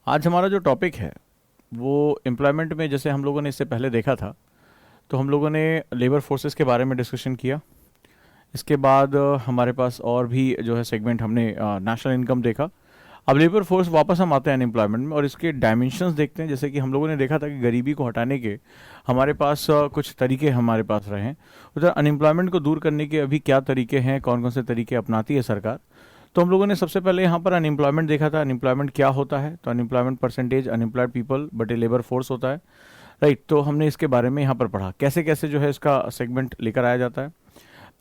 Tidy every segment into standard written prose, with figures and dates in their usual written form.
आज हमारा जो टॉपिक है वो एम्प्लॉयमेंट में, जैसे हम लोगों ने इससे पहले देखा था, तो हम लोगों ने लेबर फोर्सेस के बारे में डिस्कशन किया। इसके बाद हमारे पास और भी जो है सेगमेंट, हमने नेशनल इनकम देखा। अब लेबर फोर्स वापस हम आते हैं अनएम्प्लॉयमेंट में और इसके डायमेंशंस देखते हैं। जैसे कि हम लोगों ने देखा था कि गरीबी को हटाने के हमारे पास कुछ तरीके हमारे पास रहे हैं। उधर अनएम्प्लॉयमेंट को दूर करने के अभी क्या तरीके हैं, कौन कौन से तरीके अपनाती है सरकार। तो हम लोगों ने सबसे पहले यहाँ पर अनएम्प्लॉयमेंट देखा था। अनएम्प्लॉयमेंट क्या होता है? तो unemployment percentage unemployed people but a labour force होता है, राइट। तो हमने इसके बारे में यहाँ पर पढ़ा कैसे कैसे जो है इसका सेगमेंट लेकर आया जाता है।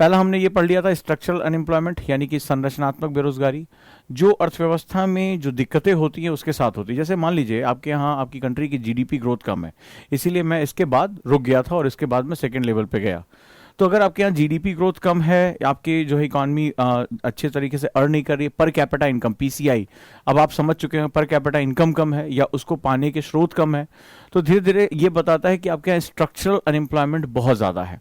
पहला हमने ये पढ़ लिया था स्ट्रक्चरल अनएम्प्लॉयमेंट, यानी कि संरचनात्मक बेरोजगारी, जो अर्थव्यवस्था में जो दिक्कतें होती हैं उसके साथ होती है। जैसे मान लीजिए आपके यहाँ आपकी कंट्री की जीडीपी ग्रोथ कम है, इसीलिए मैं इसके बाद रुक गया था और इसके बाद मैं सेकेंड लेवल पे गया। तो अगर आपके यहाँ जीडीपी ग्रोथ कम है, आपकी जो है इकॉनमी अच्छे तरीके से अर्न नहीं कर रही है, पर कैपिटा इनकम पीसीआई, अब आप समझ चुके हैं पर कैपिटा इनकम कम है या उसको पाने के स्रोत कम है, तो धीरे धीरे ये बताता है कि आपके यहाँ स्ट्रक्चरल अनएम्प्लॉयमेंट बहुत ज़्यादा है।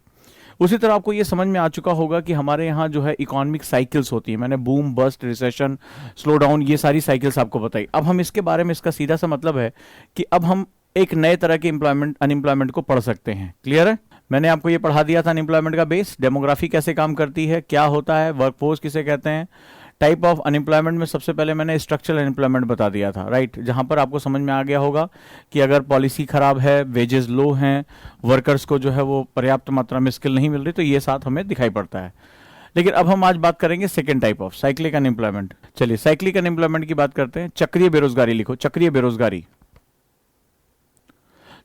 उसी तरह आपको ये समझ में आ चुका होगा कि हमारे यहाँ जो है इकोनॉमिक साइकिल्स होती है। मैंने boom, bust, recession, slow down, ये सारी साइकिल्स आपको बताई। अब हम इसके बारे में, इसका सीधा सा मतलब है कि अब हम एक नए तरह के एम्प्लॉयमेंट अनएम्प्लॉयमेंट को पढ़ सकते हैं। क्लियर है? मैंने आपको ये पढ़ा दिया था अनएम्प्लॉयमेंट का बेस, डेमोग्राफी कैसे काम करती है, क्या होता है, वर्कफोर्स किसे कहते हैं, टाइप ऑफ अनएम्प्लॉयमेंट में सबसे पहले मैंने स्ट्रक्चरल अनएम्प्लॉयमेंट बता दिया था, राइट। जहां पर आपको समझ में आ गया होगा कि अगर पॉलिसी खराब है, वेजेस लो हैं, वर्कर्स को जो है वो पर्याप्त मात्रा में स्किल नहीं मिल रही, तो ये साथ हमें दिखाई पड़ता है। लेकिन अब हम आज बात करेंगे second type of cyclic unemployment. चलिए साइक्लिक अनएम्प्लॉयमेंट की बात करते हैं। चक्रीय बेरोजगारी लिखो, चक्रीय बेरोजगारी।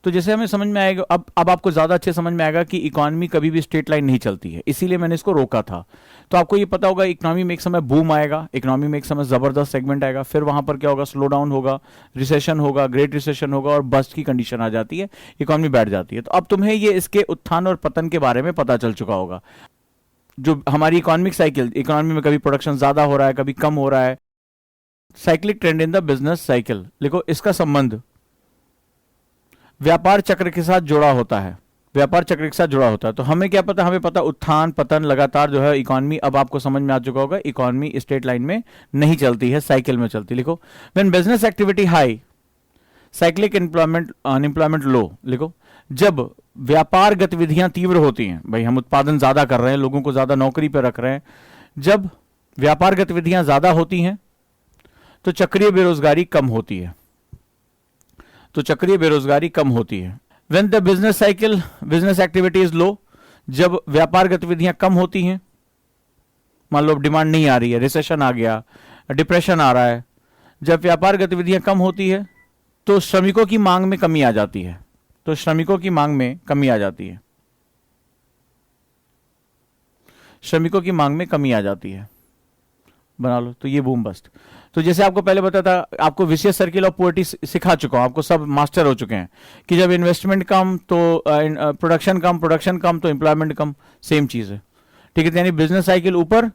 तो जैसे हमें समझ में आएगा, अब आपको ज्यादा अच्छे समझ में आएगा कि इकोनॉमी कभी भी स्ट्रेट लाइन नहीं चलती है, इसीलिए मैंने इसको रोका था। तो आपको ये पता होगा इकोनॉमी में एक समय बूम आएगा, इकोनॉमी में एक समय जबरदस्त सेगमेंट आएगा, फिर वहां पर क्या होगा, स्लो डाउन होगा, रिसेशन होगा, ग्रेट रिसेशन होगा और बस्ट की कंडीशन आ जाती है, इकोनॉमी बैठ जाती है। तो अब तुम्हें ये इसके उत्थान और पतन के बारे में पता चल चुका होगा। जो हमारी इकोनॉमिक साइकिल, इकोनॉमी में कभी प्रोडक्शन ज्यादा हो रहा है, कभी कम हो रहा है। Cyclic trend in the business cycle लिखो, इसका संबंध व्यापार चक्र के साथ जुड़ा होता है, व्यापार चक्र के साथ जुड़ा होता है। तो हमें क्या पता, हमें पता उत्थान पतन लगातार जो है इकोनॉमी, अब आपको समझ में आ चुका होगा इकोनॉमी स्ट्रेट लाइन में नहीं चलती है, साइकिल में चलती। लिखो, when business activity high cyclic employment unemployment low. लिखो, जब व्यापार गतिविधियां तीव्र होती हैं, भाई हम उत्पादन ज्यादा कर रहे हैं, लोगों को ज्यादा नौकरी पर रख रहे हैं, जब व्यापार गतिविधियां ज्यादा होती हैं तो चक्रीय बेरोजगारी कम होती है, तो चक्रीय बेरोजगारी कम होती है। When the business cycle business activity is low, जब व्यापार गतिविधियां कम होती हैं, मान लो डिमांड नहीं आ रही है, रिसेशन आ गया, डिप्रेशन आ रहा है, जब व्यापार गतिविधियां कम होती है तो श्रमिकों की मांग में कमी आ जाती है, तो श्रमिकों की मांग में कमी आ जाती है, श्रमिकों की मांग में कमी आ जाती है, बना लो। तो ये बूम बस्ट। तो जैसे आपको पहले बताया था, आपको विशियस सर्किल ऑफ पोवर्टी सिखा चुका हूं, आपको सब मास्टर हो चुके हैं कि जब इन्वेस्टमेंट कम तो प्रोडक्शन कम, प्रोडक्शन कम तो एम्प्लॉयमेंट कम, सेम चीज है, ठीक है। यानी बिजनेस साइकिल ऊपर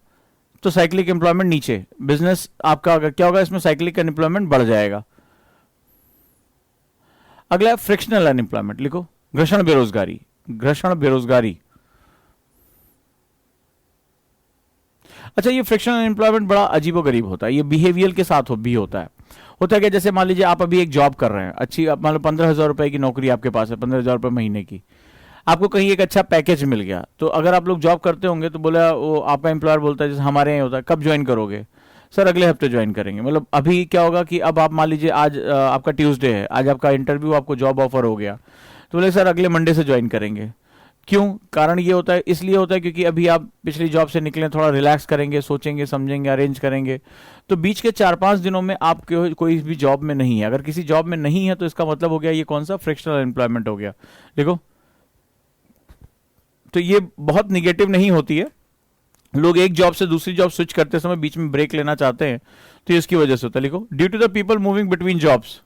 तो साइक्लिक एम्प्लॉयमेंट नीचे, बिजनेस आपका अगर क्या होगा, इसमें साइक्लिक अनएम्प्लॉयमेंट बढ़ जाएगा। अगला फ्रिक्शनल अनएम्प्लॉयमेंट लिखो, घर्षण बेरोजगारी, घर्षण बेरोजगारी। अच्छा, ये फ्रिक्शनल एम्प्लॉयमेंट बड़ा अजीबोगरीब होता है, ये बिहेवियर के साथ भी होता है। होता है क्या, जैसे मान लीजिए आप अभी एक जॉब कर रहे हैं, अच्छी, मान लो 15,000 रुपए की नौकरी आपके पास है, 15,000 रुपए महीने की, आपको कहीं एक अच्छा पैकेज मिल गया। तो अगर आप लोग जॉब करते होंगे तो बोला, वो आपका एम्प्लॉयर बोलता है, जैसे हमारे यहाँ होता है, कब ज्वाइन करोगे? सर अगले हफ्ते ज्वाइन करेंगे। मतलब अभी क्या होगा कि अब आप मान लीजिए आज आपका ट्यूसडे है, आज आपका इंटरव्यू, आपको जॉब ऑफर हो गया, तो बोले सर अगले मंडे से ज्वाइन करेंगे। क्यों? कारण ये होता है, इसलिए होता है क्योंकि अभी आप पिछली जॉब से निकले, थोड़ा रिलैक्स करेंगे, सोचेंगे, समझेंगे, अरेंज करेंगे। तो बीच के 4-5 दिनों में आप कोई भी जॉब में नहीं है। अगर किसी जॉब में नहीं है तो इसका मतलब हो गया ये कौन सा, फ्रिक्शनल एम्प्लॉयमेंट हो गया। देखो, तो ये बहुत निगेटिव नहीं होती है, लोग एक जॉब से दूसरी जॉब स्विच करते समय बीच में ब्रेक लेना चाहते हैं, तो इसकी वजह से होता है। लिखो, due to the people moving between jobs,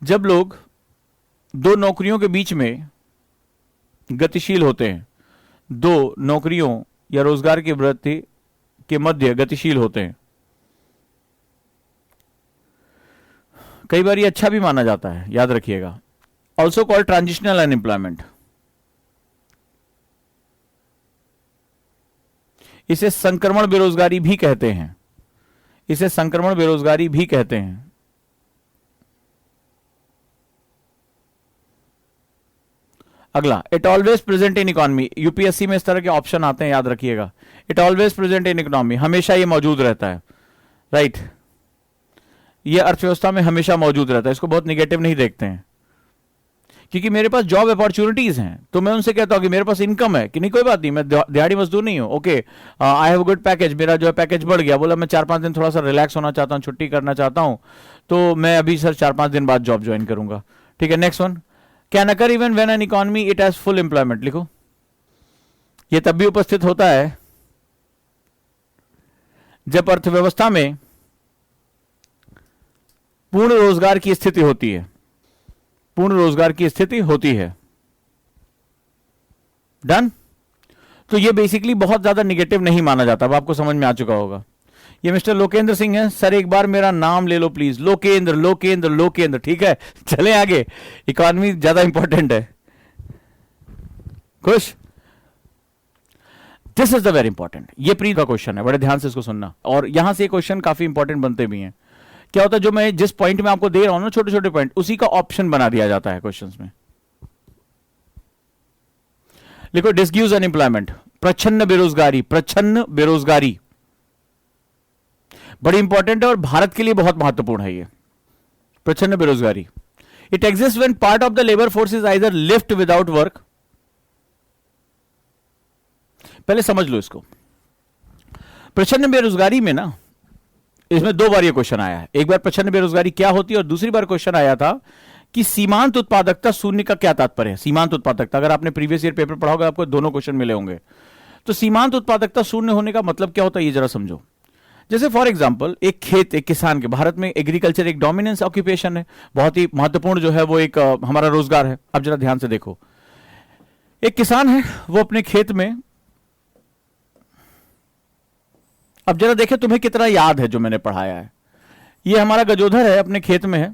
जब लोग दो नौकरियों के बीच में गतिशील होते हैं, दो नौकरियों या रोजगार की वृत्ति के मध्य गतिशील होते हैं, कई बार ये अच्छा भी माना जाता है, याद रखिएगा। Also called transitional unemployment. इसे संक्रमण बेरोजगारी भी कहते हैं, इसे संक्रमण बेरोजगारी भी कहते हैं। अगला, it always present in economy. UPSC में इस तरह के ऑप्शन आते हैं, याद रखिएगा। It always present in economy, हमेशा ये मौजूद रहता है, राइट। ये अर्थव्यवस्था में हमेशा मौजूद रहता है, इसको बहुत निगेटिव नहीं देखते हैं, क्योंकि मेरे पास जॉब अपॉर्चुनिटीज हैं, तो मैं उनसे कहता हूं कि मेरे पास इनकम है कि नहीं, कोई बात नहीं, मैं दिहाड़ी मजदूर नहीं हूं, okay, I have good package, मेरा जो है पैकेज बढ़ गया, बोला मैं 4-5 दिन थोड़ा सा रिलैक्स होना चाहता हूं, छुट्टी करना चाहता हूं, तो मैं अभी सर 4-5 दिन बाद जॉब ज्वाइन करूंगा। ठीक है, next one, can occur even when an economy it has full employment. लिखो, यह तब भी उपस्थित होता है जब अर्थव्यवस्था में पूर्ण रोजगार की स्थिति होती है, पूर्ण रोजगार की स्थिति होती है। डन। तो ये बेसिकली बहुत ज्यादा निगेटिव नहीं माना जाता, अब आपको समझ में आ चुका होगा। ये मिस्टर लोकेंद्र सिंह है, सर एक बार मेरा नाम ले लो प्लीज, लोकेंद्र लोकेंद्र लोकेंद्र। ठीक है, चले आगे, इकोनॉमी ज्यादा इंपॉर्टेंट है। खुश? This is the very important, ये प्री का क्वेश्चन है, बड़े ध्यान से इसको सुनना, और यहां से क्वेश्चन काफी इंपॉर्टेंट बनते भी हैं। क्या होता है, जो मैं जिस पॉइंट में आपको दे रहा हूं ना, छोटे छोटे पॉइंट, उसी का ऑप्शन बना दिया जाता है क्वेश्चंस में। लिखो, डिस्ग्यूज अनएम्प्लॉयमेंट, प्रच्छन्न बेरोजगारी, प्रच्छन्न बेरोजगारी बड़ी इंपॉर्टेंट है और भारत के लिए बहुत महत्वपूर्ण है ये प्रच्छन्न बेरोजगारी। It exist when part of the labour force is either left without work. पहले समझ लो इसको, प्रच्छन्न बेरोजगारी में ना, इसमें 2 बार ये क्वेश्चन आया है। एक बार प्रच्छन्न बेरोजगारी क्या होती है, और दूसरी बार क्वेश्चन आया था कि सीमांत उत्पादकता शून्य का क्या तात्पर्य है। सीमांत उत्पादकता, अगर आपने प्रीवियस ईयर पेपर पढ़ा होगा, आपको दोनों क्वेश्चन मिले होंगे। तो सीमांत उत्पादकता शून्य होने का मतलब क्या होता है, ये जरा समझो। जैसे फॉर एग्जांपल, एक खेत, एक किसान के, भारत में एग्रीकल्चर एक डोमिनेंस ऑक्यूपेशन है, बहुत ही महत्वपूर्ण जो है वो एक हमारा रोजगार है। अब जरा ध्यान से देखो, एक किसान है, वो अपने खेत में, अब जरा देखें तुम्हें कितना याद है जो मैंने पढ़ाया है। ये हमारा गजोधर है, अपने खेत में है,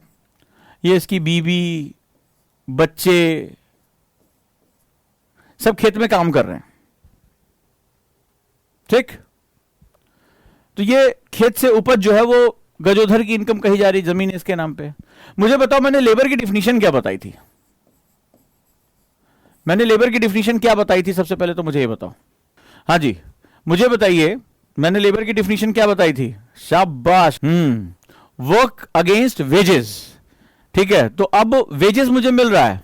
ये इसकी बीवी, बच्चे सब खेत में काम कर रहे हैं, ठीक। तो ये खेत से उपज जो है वो गजोधर की इनकम कही जा रही, जमीन इसके नाम पे। मुझे बताओ, मैंने लेबर की डिफिनीशन क्या बताई थी? मैंने लेबर की डिफिनीशन क्या बताई थी? सबसे पहले तो मुझे ये बताओ। हाँ जी, मुझे बताइए, मैंने लेबर की डिफिनीशन क्या बताई थी? शाबाश, वर्क अगेंस्ट वेजेस। ठीक है, तो अब वेजेस मुझे मिल रहा है,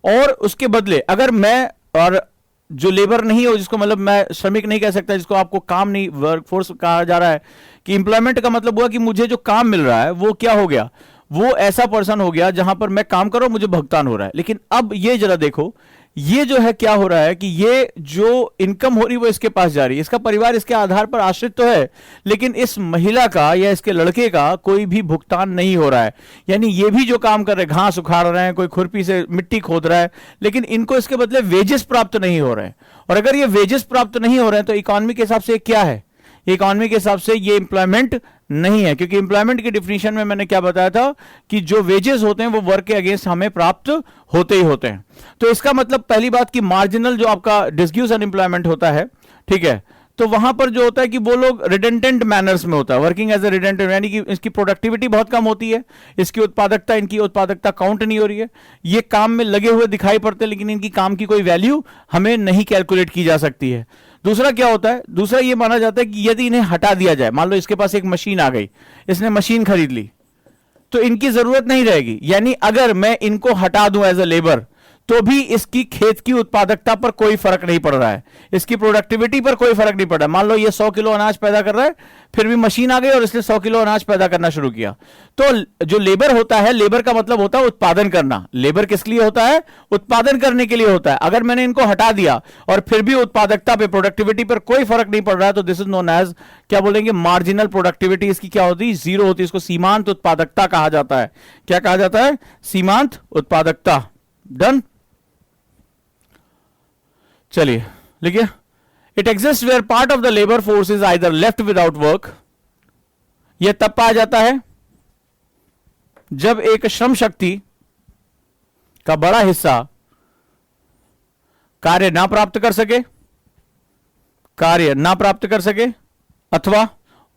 और उसके बदले अगर मैं, और जो लेबर नहीं हो, जिसको मतलब मैं श्रमिक नहीं कह सकता, जिसको आपको काम नहीं, वर्कफोर्स कहा जा रहा है, कि इंप्लॉयमेंट का मतलब हुआ कि मुझे जो काम मिल रहा है वो क्या हो गया, वो ऐसा पर्सन हो गया जहां पर मैं काम कर रहा हूं, मुझे भुगतान हो रहा है। लेकिन अब ये जरा देखो, ये जो है क्या हो रहा है कि ये जो इनकम हो रही है वो इसके पास जा रही है, इसका परिवार इसके आधार पर आश्रित तो है, लेकिन इस महिला का या इसके लड़के का कोई भी भुगतान नहीं हो रहा है। यानी ये भी जो काम कर रहे हैं, घास उखाड़ रहे हैं, कोई खुरपी से मिट्टी खोद रहा है, लेकिन इनको इसके बदले वेजेस प्राप्त नहीं हो रहे हैं। और अगर ये वेजेस प्राप्त नहीं हो रहे हैं तो इकोनॉमी के हिसाब से क्या है? इकोनॉमी के हिसाब से ये एम्प्लॉयमेंट नहीं है, क्योंकि एम्प्लॉयमेंट की डिफिनीशन में मैंने क्या बताया था कि जो वेजेस होते हैं वो वर्क के अगेंस्ट हमें प्राप्त होते ही होते हैं। तो इसका मतलब पहली बात कि मार्जिनल जो आपका डिस्ग्यूज अनएम्प्लॉयमेंट होता है, ठीक है, तो वहां पर जो होता है कि वो लोग रिडेंडेंट मैनर्स में होता है, वर्किंग एज ए रिडेंडेंट, यानी कि इसकी प्रोडक्टिविटी बहुत कम होती है, इसकी उत्पादकता, इनकी उत्पादकता काउंट नहीं हो रही है, ये काम में लगे हुए दिखाई पड़ते हैं, लेकिन इनकी काम की कोई वैल्यू हमें नहीं कैलकुलेट की जा सकती है। दूसरा क्या होता है? दूसरा ये माना जाता है कि यदि इन्हें हटा दिया जाए, मान लो इसके पास एक मशीन आ गई, इसने मशीन खरीद ली, तो इनकी जरूरत नहीं रहेगी। यानी अगर मैं इनको हटा दूं एज ए लेबर, तो भी इसकी खेत की उत्पादकता पर कोई फर्क नहीं पड़ रहा है, इसकी प्रोडक्टिविटी पर कोई फर्क नहीं पड़ रहा है। मान लो ये 100 किलो अनाज पैदा कर रहा है, फिर भी मशीन आ गई और इसने 100 किलो अनाज पैदा करना शुरू किया। तो जो लेबर होता है, लेबर का मतलब होता है उत्पादन करना। लेबर किस लिए होता है? उत्पादन करने के लिए होता है। अगर मैंने इनको हटा दिया और फिर भी उत्पादकता पे, प्रोडक्टिविटी पर कोई फर्क नहीं पड़ रहा है, तो दिस इज नोन एज, क्या बोलेंगे, मार्जिनल प्रोडक्टिविटी। इसकी क्या होती है? जीरो होती है। इसको सीमांत उत्पादकता कहा जाता है। क्या कहा जाता है? सीमांत उत्पादकता। डन। चलिए लिखिए, it exist where part of the labour force is either left without work. यह तब पाया जाता है जब एक श्रम शक्ति का बड़ा हिस्सा कार्य ना प्राप्त कर सके, कार्य ना प्राप्त कर सके, अथवा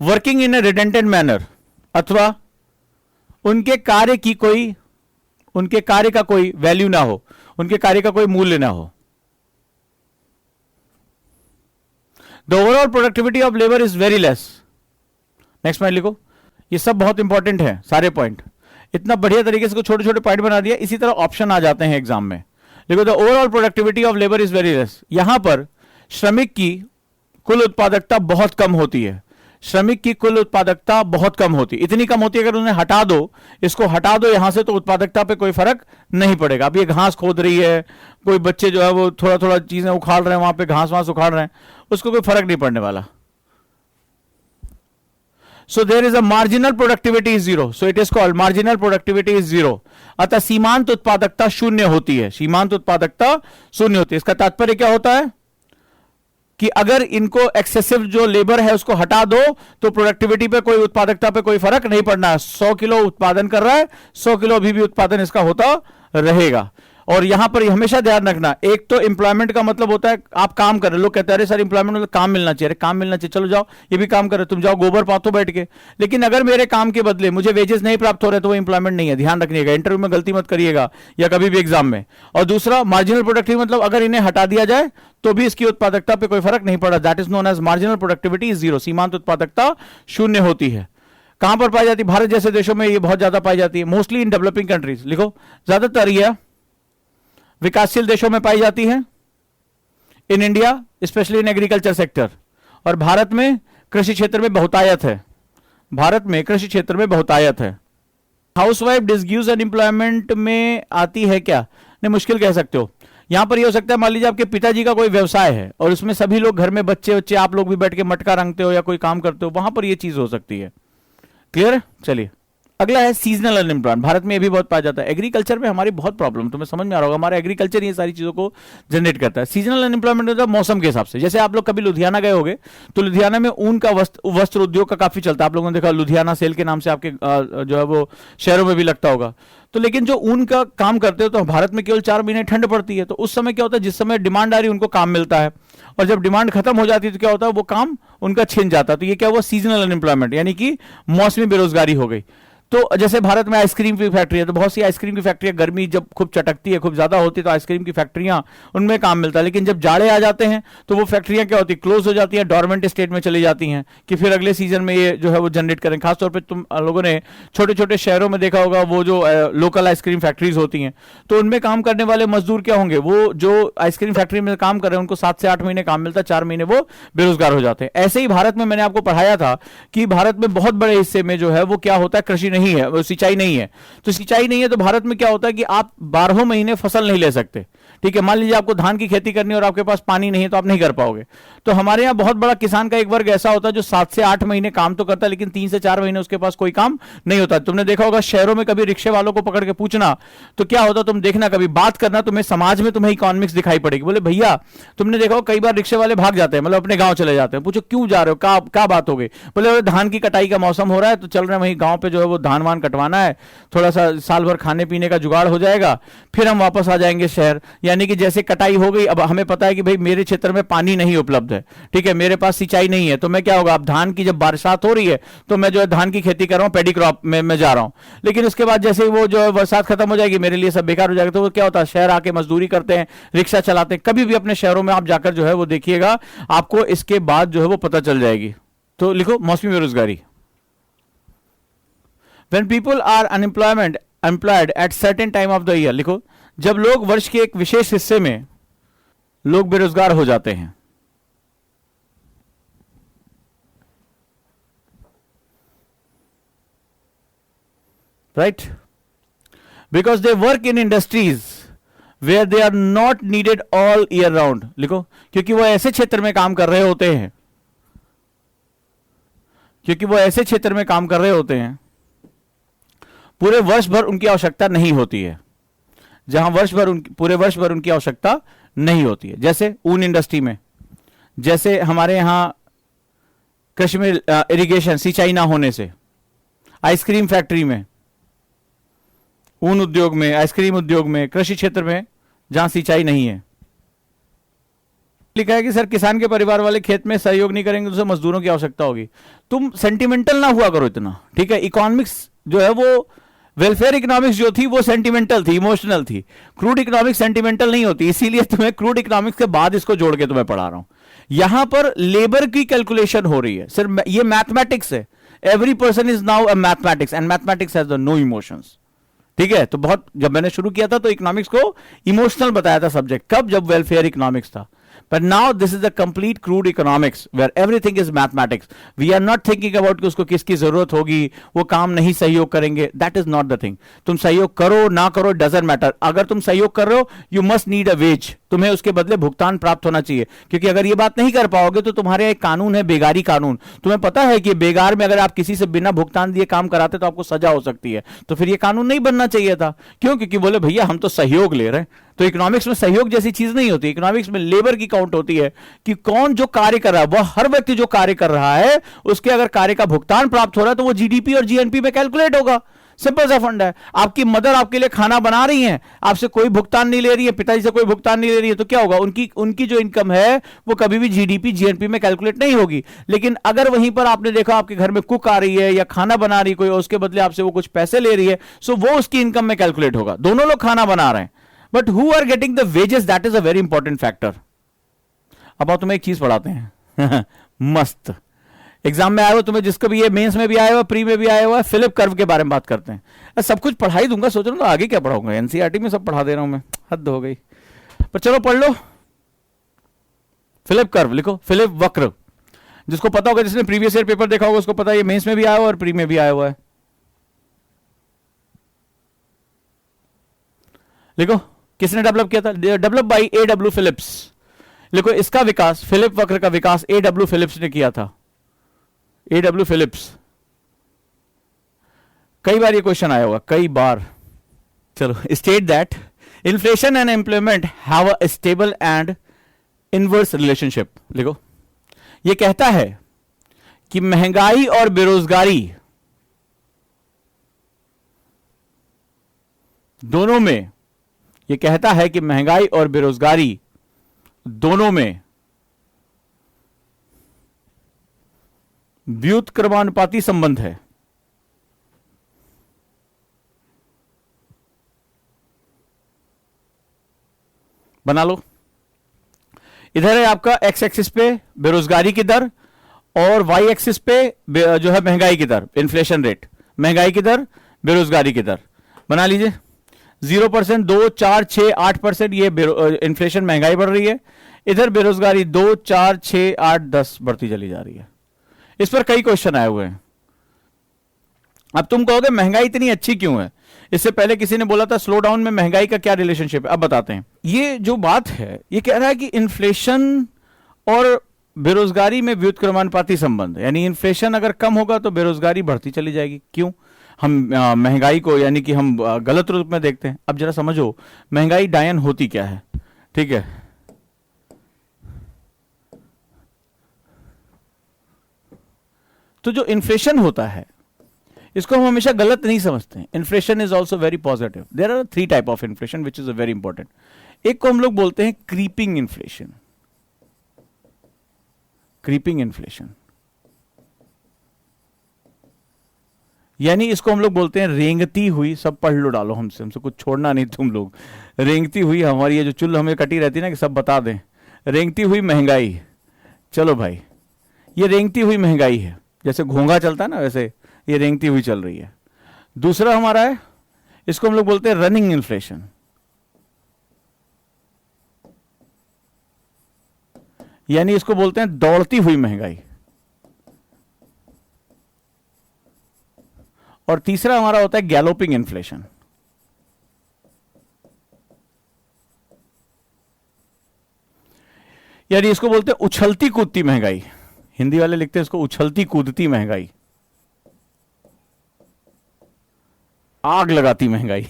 working in A redundant manner, अथवा उनके कार्य का कोई वैल्यू ना हो, उनके कार्य का कोई मूल्य ना हो। The overall productivity of labour is very less. Next point लिखो, ये सब बहुत इंपॉर्टेंट है सारे पॉइंट, इतना बढ़िया तरीके से छोटे छोटे पॉइंट बना दिया, इसी तरह ऑप्शन आ जाते हैं एग्जाम में। देखो, the overall productivity of labour is very less, यहां पर श्रमिक की कुल उत्पादकता बहुत कम होती है, श्रमिक की कुल उत्पादकता बहुत कम होती है, इतनी कम होती है अगर उन्हें हटा दो, इसको हटा दो यहां से, तो उत्पादकता पे कोई फर्क नहीं पड़ेगा। अब ये घास खोद रही है, कोई बच्चे जो है वो थोड़ा थोड़ा चीजें उखाड़ रहे हैं, वहां पे घास वास उखाड़ रहे हैं, उसको कोई फर्क नहीं पड़ने वाला। So there is a marginal productivity is zero. So it is called marginal productivity is zero. अतः सीमांत उत्पादकता शून्य होती है, सीमांत उत्पादकता शून्य होती है। इसका तात्पर्य क्या होता है कि अगर इनको एक्सेसिव जो लेबर है उसको हटा दो तो प्रोडक्टिविटी पे कोई, उत्पादकता पे कोई फर्क नहीं पड़ना है। 100 किलो उत्पादन कर रहा है, 100 किलो अभी भी उत्पादन इसका होता रहेगा। और यहां पर हमेशा ध्यान रखना, एक तो एम्प्लॉयमेंट का मतलब होता है आप काम कर रहे, लोग कहते हैं अरे सर एम्प्लॉयमेंट मतलब काम मिलना चाहिए, अरे काम मिलना चाहिए, चलो जाओ ये भी काम करे, तुम जाओ गोबर पाथो बैठ के, लेकिन अगर मेरे काम के बदले मुझे वेजेस नहीं प्राप्त हो रहे तो वो एम्प्लॉयमेंट नहीं है, ध्यान रखिएगा, इंटरव्यू में गलती मत करिएगा या कभी भी एग्जाम में। और दूसरा मार्जिनल प्रोडक्टिविटी मतलब अगर इन्हें हटा दिया जाए तो भी इसकी उत्पादकता पर कोई फर्क नहीं पड़ा, that is known as marginal productivity is zero, सीमांत उत्पादकता शून्य होती है। कहां पर पाई जाती है? भारत जैसे देशों में ये बहुत ज्यादा पाई जाती है, मोस्टली इन डेवलपिंग कंट्रीज। लिखो, ज्यादातर यह विकासशील देशों में पाई जाती है, in India specially in agriculture sector, और भारत में कृषि क्षेत्र में बहुतायत है, भारत में कृषि क्षेत्र में बहुतायत है। हाउसवाइफ डिसग्यूज अनएम्प्लॉयमेंट में आती है क्या? नहीं, मुश्किल कह सकते हो। यहां पर यह हो सकता है, मान लीजिए आपके पिताजी का कोई व्यवसाय है और उसमें सभी लोग घर में बच्चे बच्चे, आप लोग भी बैठ के मटका रंगते हो या कोई काम करते हो, वहां पर यह चीज हो सकती है। क्लियर है? चलिए अगला है सीजनल अनएम्प्लॉयमेंट। भारत में ये भी बहुत पाया जाता है। एग्रीकल्चर में हमारी बहुत प्रॉब्लम, तुम्हें समझ में आ रहा होगा, हमारा एग्रीकल्चर ये सारी चीजों को जनरेट करता है। सीजनल अनएम्प्लॉयमेंट होता है मौसम के हिसाब से। जैसे आप लोग कभी लुधियाना गए होंगे तो लुधियाना में ऊन का वस्त्र उद्योग का काफी चलता है, आप लोगों ने देखा लुधियाना सेल के नाम से आपके जो है वो शहरों में भी लगता होगा। तो लेकिन जो ऊन का काम करते हो तो भारत में केवल 4 महीने ठंड पड़ती है, तो उस समय क्या होता है, जिस समय डिमांड आ रही है उनको काम मिलता है, और जब डिमांड खत्म हो जाती है तो क्या होता है, वो काम उनका छिन जाता है। तो ये क्या हुआ, सीजनल अनएम्प्लॉयमेंट, यानी कि मौसमी बेरोजगारी हो गई। तो जैसे भारत में आइसक्रीम की फैक्ट्री है, तो बहुत सी आइसक्रीम की फैक्ट्रियां, गर्मी जब खूब चटकती है, खूब ज्यादा होती है, तो आइसक्रीम की फैक्ट्रियां, उनमें काम मिलता है। लेकिन जब जाड़े आ जाते हैं तो वो फैक्ट्रियां क्या होती है, क्लोज हो जाती है, डोरमेंट स्टेट में चली जाती हैं, कि फिर अगले सीजन में ये जो है वो जनरेट करें। खासतौर पर तुम लोगों ने छोटे छोटे शहरों में देखा होगा, वो जो लोकल आइसक्रीम फैक्ट्रीज होती हैं, तो उनमें काम करने वाले मजदूर क्या होंगे, वो जो आइसक्रीम फैक्ट्री में काम कर रहे हैं उनको 7 से 8 महीने काम मिलता है, 4 महीने वो बेरोजगार हो जाते हैं। ऐसे ही भारत में मैंने आपको पढ़ाया था कि भारत में बहुत बड़े हिस्से में जो है वो क्या होता है, कृषि नहीं है, सिंचाई नहीं है। तो सिंचाई नहीं है तो भारत में क्या होता है कि आप 12 महीने फसल नहीं ले सकते। ठीक है, मान लीजिए आपको धान की खेती करनी है और आपके पास पानी नहीं है तो आप नहीं कर पाओगे। तो हमारे यहाँ बहुत बड़ा किसान का एक वर्ग ऐसा होता है जो 7 से 8 महीने काम तो करता है, लेकिन 3 से 4 महीने उसके पास कोई काम नहीं होता। तुमने देखा होगा शहरों में कभी रिक्शे वालों को पकड़ के पूछना तो क्या होता, तुम देखना कभी बात करना, तुम्हें समाज में तुम्हें इकोनॉमिक्स दिखाई पड़ेगी। बोले भैया, तुमने देखा कई बार रिक्शे वाले भाग जाते हैं, मतलब अपने गांव चले जाते हैं। पूछो क्यों जा रहे हो, क्या बात हो गई? बोले धान की कटाई का मौसम हो रहा है तो चल रहे हैं वहीं गांव पे, जो है वो धान वान कटवाना है, थोड़ा सा साल भर खाने पीने का जुगाड़ हो जाएगा, फिर हम वापस आ जाएंगे शहर। यानी कि जैसे कटाई हो गई, अब हमें पता है कि भाई मेरे क्षेत्र में पानी नहीं उपलब्ध है, ठीक है, मेरे पास सिंचाई नहीं है, तो मैं क्या होगा, अब धान की जब बरसात हो रही है तो मैं जो है धान की खेती कर रहा हूं, पेडी क्रॉप में मैं जा रहा हूं। लेकिन उसके बाद जैसे वो जो है बरसात खत्म हो जाएगी, मेरे लिए सब बेकार हो जाएगा। तो वो क्या होता है, शहर आके मजदूरी करते हैं, रिक्शा चलाते हैं। कभी भी अपने शहरों में आप जाकर जो है वो देखिएगा, आपको इसके बाद जो है वो पता चल जाएगी। तो लिखो मौसमी बेरोजगारी। When people are employed at certain time of the year, लिखो जब लोग वर्ष के एक विशेष हिस्से में लोग बेरोजगार हो जाते हैं। Right, because they work in industries where they are not needed all year round. लिखो क्योंकि वो ऐसे क्षेत्र में काम कर रहे होते हैं, क्योंकि वो ऐसे क्षेत्र में काम कर रहे होते हैं पूरे वर्ष भर उनकी आवश्यकता नहीं होती है, जहां पूरे वर्ष भर उनकी आवश्यकता नहीं होती है। जैसे ऊन इंडस्ट्री में, जैसे हमारे यहां कृषि में इरिगेशन, सिंचाई ना होने से, आइसक्रीम फैक्ट्री में, ऊन उद्योग में, आइसक्रीम उद्योग में, कृषि क्षेत्र में जहां सिंचाई नहीं है। लिखा है कि सर किसान के परिवार वाले खेत में सहयोग नहीं करेंगे तो उसे मजदूरों की आवश्यकता होगी। तुम सेंटिमेंटल ना हुआ करो इतना, ठीक है। इकोनॉमिक्स जो है वो, वेलफेयर इकोनॉमिक्स जो थी वो सेंटिमेंटल थी, इमोशनल थी। क्रूड इकोनॉमिक्स सेंटिमेंटल नहीं होती, इसीलिए तुम्हें क्रूड इकोनॉमिक्स के बाद इसको जोड़ के तुम्हें पढ़ा रहा हूं। यहां पर लेबर की कैलकुलेशन हो रही है, सिर्फ ये मैथमेटिक्स है। Every person is now a mathematics and mathematics has no emotions, ठीक है। तो बहुत, जब मैंने शुरू किया था तो इकोनॉमिक्स को इमोशनल बताया था सब्जेक्ट, कब, जब वेलफेयर इकोनॉमिक्स था। But now this is the complete crude economics where everything is mathematics. We are not thinking about कि उसको किसकी जरूरत होगी, वो काम नहीं सहयोग करेंगे. That is not the thing. तुम सहयोग करो ना करो doesn't matter. अगर तुम सहयोग कर रहे हो, you must need a wage. तुम्हें उसके बदले भुगतान प्राप्त होना चाहिए, क्योंकि अगर ये बात नहीं कर पाओगे तो तुम्हारे एक कानून है, बेगारी कानून। तुम्हें पता है कि बेगार में अगर आप किसी से बिना भुगतान दिए काम कराते तो आपको सजा हो सकती है। तो फिर ये कानून नहीं बनना चाहिए था। क्यों? क्योंकि बोले भैया हम तो सहयोग ले रहे हैं। तो इकोनॉमिक्स में सहयोग जैसी चीज नहीं होती। इकोनॉमिक्स में लेबर की काउंट होती है कि कौन जो कार्य कर रहा है, वह हर व्यक्ति जो कार्य कर रहा है उसके अगर कार्य का भुगतान प्राप्त हो रहा है तो वो जीडीपी और जीएनपी में कैलकुलेट होगा। सिंपल सा फंड है। आपकी मदर आपके लिए खाना बना रही हैं, आपसे कोई भुगतान नहीं ले रही है, पिताजी से कोई भुगतान नहीं ले रही है, तो क्या होगा? उनकी जो इनकम है वो कभी भी जीडीपी जीएनपी में कैलकुलेट नहीं होगी। लेकिन अगर वहीं पर आपने देखा आपके घर में कुक आ रही है या खाना बना रही कोई, उसके बदले आपसे वो कुछ पैसे ले रही है, सो वो उसकी इनकम में कैलकुलेट होगा। दोनों लोग खाना बना रहे हैं, but who are getting the wages, that is a very important factor. अब आप तुम्हें एक चीज पढ़ाते हैं मस्त, एग्जाम में आया हो तुम्हें, जिसको भी ये मेंस में भी आया हुआ, प्री में भी आया हुआ है, फिलिप कर्व के बारे में बात करते हैं। सब कुछ पढ़ा ही दूंगा, सोच रहा हूं तो आगे क्या पढ़ाऊंगा, एनसीईआरटी में सब पढ़ा दे रहा हूं मैं, हद हो गई। पर चलो पढ़ लो। फिलिप कर्व लिखो, फिलिप वक्र। जिसको पता होगा, जिसने प्रीवियस ईयर पेपर देखा होगा उसको पता है, ये मेंस में भी आया हुआ और प्री में भी आया हुआ है। लिखो, किसने डेवलप किया था? Develop by A.W. फिलिप्स। लिखो, इसका विकास, फिलिप वक्र का विकास A.W. फिलिप्स ने किया था। A.W. फिलिप्स। कई बार ये क्वेश्चन आया होगा, कई बार। चलो, state that inflation and employment have a stable and inverse relationship. लिखो, ये कहता है कि महंगाई और बेरोजगारी दोनों में, ये कहता है कि महंगाई और बेरोजगारी दोनों में व्युत्क्रमानुपाती संबंध है। बना लो। इधर है आपका एक्स एक्सिस पे बेरोजगारी की दर और वाई एक्सिस पे जो है महंगाई की दर, इन्फ्लेशन रेट। महंगाई की दर, बेरोजगारी की दर बना लीजिए। 0%, 2, 4, 6, 8% ये इन्फ्लेशन, महंगाई बढ़ रही है। इधर बेरोजगारी 2, 4, 6, 8, 10 बढ़ती चली जा रही है। इस पर कई क्वेश्चन आए हुए हैं। अब तुम कहोगे महंगाई इतनी अच्छी क्यों है? इससे पहले किसी ने बोला था स्लो डाउन में महंगाई का क्या रिलेशनशिप है। अब बताते हैं। ये जो बात है, ये कह रहा है कि इन्फ्लेशन और बेरोजगारी में व्युत्क्रमानुपाती संबंध, यानी इन्फ्लेशन अगर कम होगा तो बेरोजगारी बढ़ती चली जाएगी। क्यों? हम महंगाई को यानी कि हम गलत रूप में देखते हैं। अब जरा समझो, महंगाई डायन होती क्या है, ठीक है? तो जो इन्फ्लेशन होता है इसको हम हमेशा गलत नहीं समझते हैं। Inflation is also very positive. There are 3 type of inflation which is a very important. एक को हम लोग बोलते हैं क्रीपिंग इन्फ्लेशन। क्रीपिंग इन्फ्लेशन यानी इसको हम लोग बोलते हैं रेंगती हुई, सब पढ़ लो, डालो हमसे कुछ छोड़ना नहीं तुम लोग। रेंगती हुई, हमारी ये जो चुल हमें कटी रहती है ना कि सब बता दें, रेंगती हुई महंगाई। चलो भाई, ये रेंगती हुई महंगाई है, जैसे घोंघा चलता है ना वैसे ये रेंगती हुई चल रही है। दूसरा हमारा है, इसको हम लोग बोलते हैं रनिंग इन्फ्लेशन। यानी इसको बोलते हैं दौड़ती हुई महंगाई। और तीसरा हमारा होता है गैलोपिंग इन्फ्लेशन। यानी इसको बोलते हैं उछलती कूदती महंगाई। हिंदी वाले लिखते हैं इसको उछलती कूदती महंगाई, आग लगाती महंगाई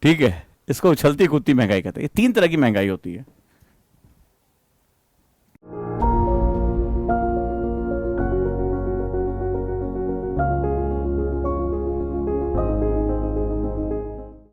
ठीक है, इसको उछलती कूदती महंगाई कहते हैं। ये 3 तरह की महंगाई होती है।